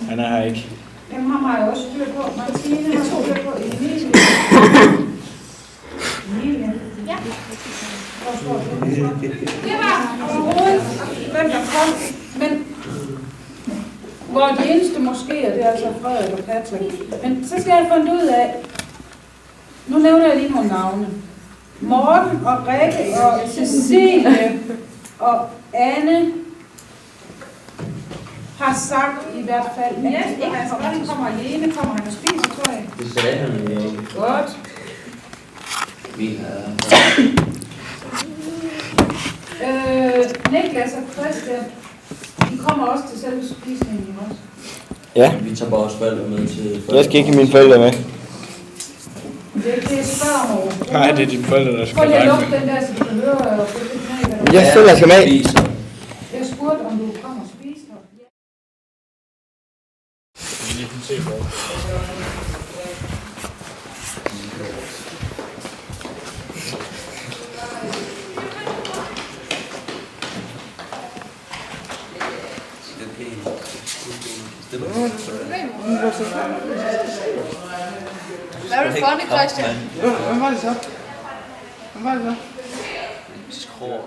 Han er her ikke. Dem har mig også styr på. Martine har styr på. Emilie. Emilie. Ja. Det var overhovedet, hvem der kom. Men hvor de eneste måske, det er altså Frederik og Patrick. Men så skal jeg finde ud af, nu nævner jeg lige nogle navne. Morten og Rikke og Cecilie og Anne har sagt i hvert fald, at han kommer alene, kommer han og spiser, tror jeg. Det sagde han jo. Godt. Niklas og Christian, de kommer også til selve spisningen også. Ja. Vi tager bare også forældre med til... Jeg skal ikke have mine forældre med. Det er spørg over. Nej, det er dine forældre, der skal prøv lige at lege lukke med. den der, så du kan høre og få lidt med. Jeg selv skal med. Jeg spurgte, om du kommer og spiser. Hvad er det funny, Christian? Hvem var det så? Skrål.